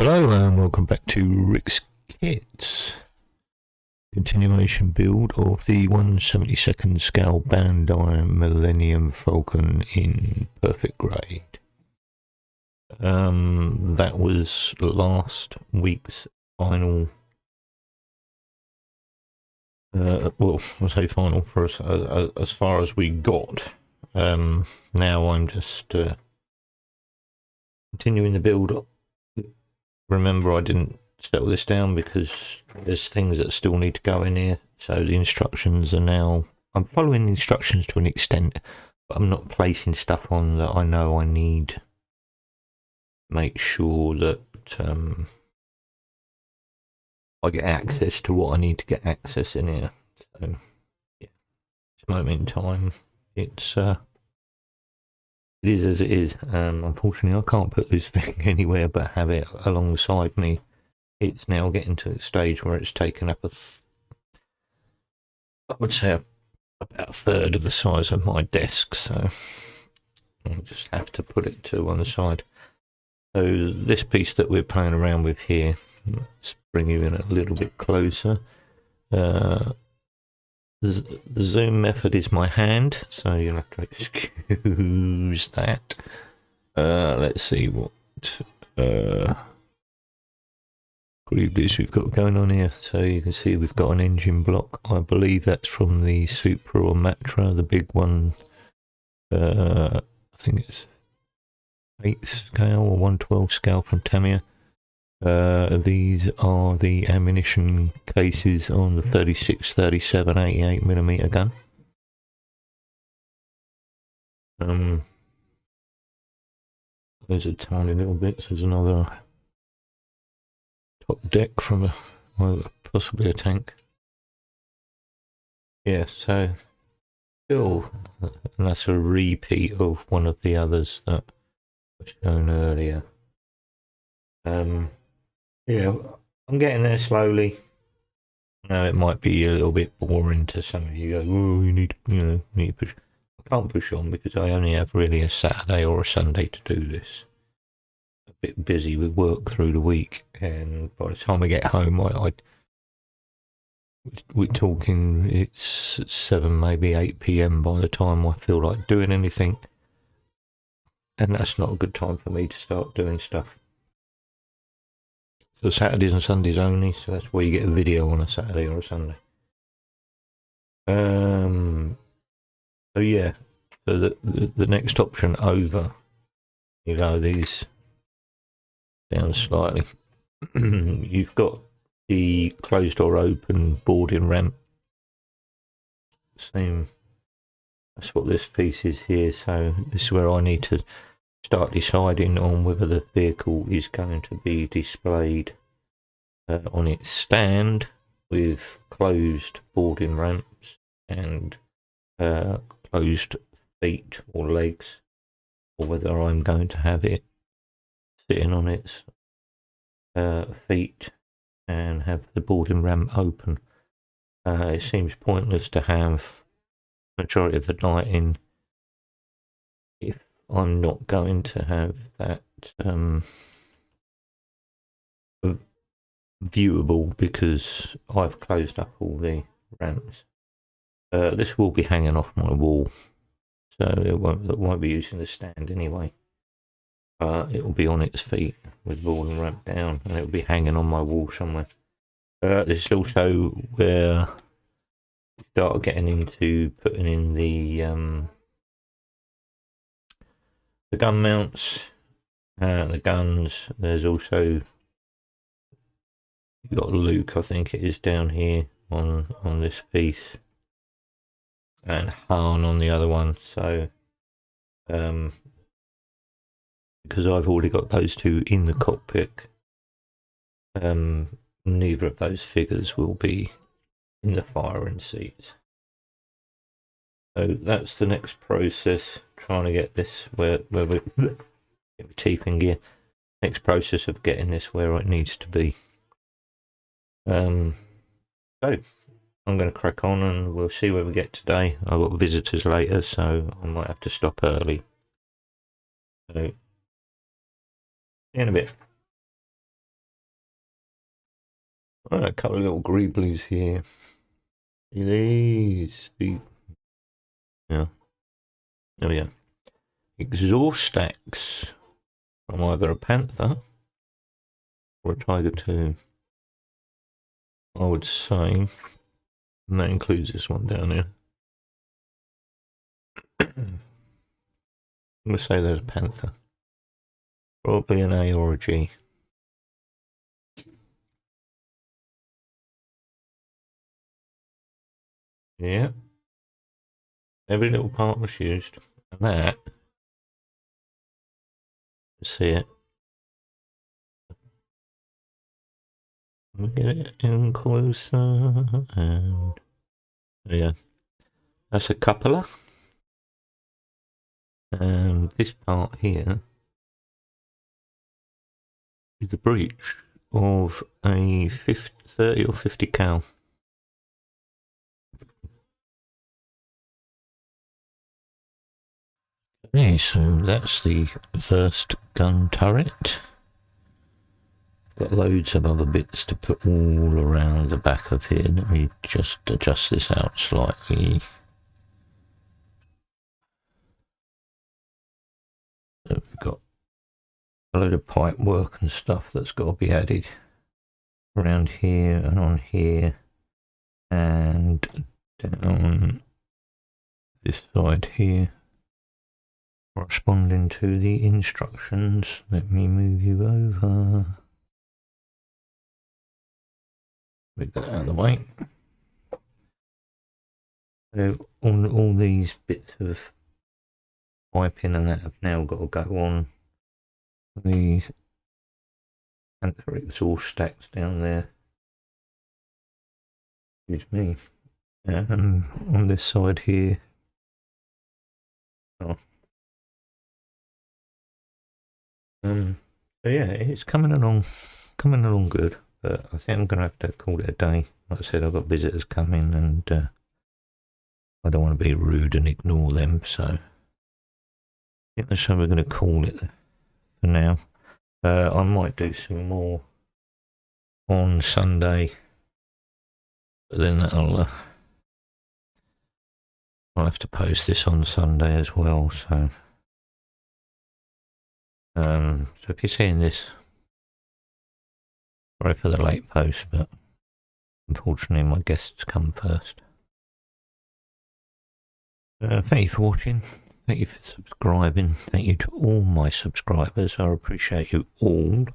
Hello and welcome back to Rick's Kits. Continuation build of the 1/72nd scale Bandai Millenium Falcon in perfect grade. That was last week's final. Well, I'll say final for us as far as we got. Now I'm just continuing the build. Remember, I didn't settle this down because there's things that still need to go in here. So the instructions are now, I'm following the instructions to an extent, but I'm not placing stuff on that I know I need. Make sure that I get access to what I need to get access in here. So yeah, at this moment in time, it is as it is. Unfortunately, I can't put this thing anywhere but have it alongside me. It's now getting to a stage where it's taken up I would say about a third of the size of my desk, so I'll just have to put it to one side. So this piece that we're playing around with here, let's bring you in a little bit closer. The zoom method is my hand, so you'll have to excuse that. Let's see what greeblies we've got going on here. So you can see we've got an engine block. I believe that's from the Supra or Matra, the big one. I think it's 8th scale or 1/12 scale from Tamiya. These are the ammunition cases on the 36, 37, 88mm gun. Those are tiny little bits. There's another top deck from possibly a tank. Yeah, so still, and that's a repeat of one of the others that I've shown earlier. Yeah, I'm getting there slowly. Now it might be a little bit boring to some of you. Go, oh, you need to push. I can't push on because I only have really a Saturday or a Sunday to do this. A bit busy with work through the week, and by the time I get home, we're talking it's 7, maybe 8 p.m. by the time I feel like doing anything, and that's not a good time for me to start doing stuff. So Saturdays and Sundays only, so that's where you get a video on a Saturday or a Sunday. So yeah, so the next option over, these down slightly. You've got the closed or open boarding ramp. Same, that's what this piece is here. So this is where I need to start deciding on whether the vehicle is going to be displayed on its stand with closed boarding ramps and closed feet or legs, or whether I'm going to have it sitting on its feet and have the boarding ramp open. It seems pointless to have majority of the lighting if I'm not going to have that viewable because I've closed up all the ramps. This will be hanging off my wall, so it won't be using the stand anyway. It will be on its feet with boarding ramp down, and it will be hanging on my wall somewhere. This is also where we start getting into putting in the gun mounts, the guns. There's also, you've got Luke, I think it is, down here on this piece, and Han on the other one. So because I've already got those two in the cockpit, neither of those figures will be in the firing seats. So that's the next process, trying to get this where we get my teeth in gear. Next process of getting this where it needs to be. So I'm going to crack on and we'll see where we get today. I've got visitors later, so I might have to stop early. So, in a bit. A couple of little greeblies here. See these? Yeah. There we go. Exhaust stacks from either a panther or a tiger 2. I would say. And that includes this one down here. I'm going to say there's a panther. Probably an A or a G. Yeah. Every little part was used. And that, see it. Let me get it in closer. And there you go. That's a cupola. And this part here is the breech of a 30 or 50 cal. Okay, so that's the first gun turret. Got loads of other bits to put all around the back of here. Let me just adjust this out slightly. So we've got a load of pipe work and stuff that's got to be added around here and on here and down this side here, corresponding to the instructions. Let me move you over. Move that out of the way. So all these bits of piping and that have now got to go on the panther exhaust stacks down there. Excuse me. On this side here. Oh. So yeah, it's coming along good. But I think I'm gonna have to call it a day. Like I said, I've got visitors coming, and I don't want to be rude and ignore them. So I think that's how we're gonna call it for now. I might do some more on Sunday, but then I'll have to post this on Sunday as well. So if you're seeing this, sorry for the late post, but unfortunately my guests come first. Thank you for watching. Thank you for subscribing. Thank you to all my subscribers. I appreciate you all.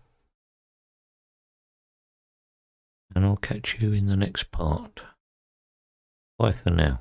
And I'll catch you in the next part. Bye for now.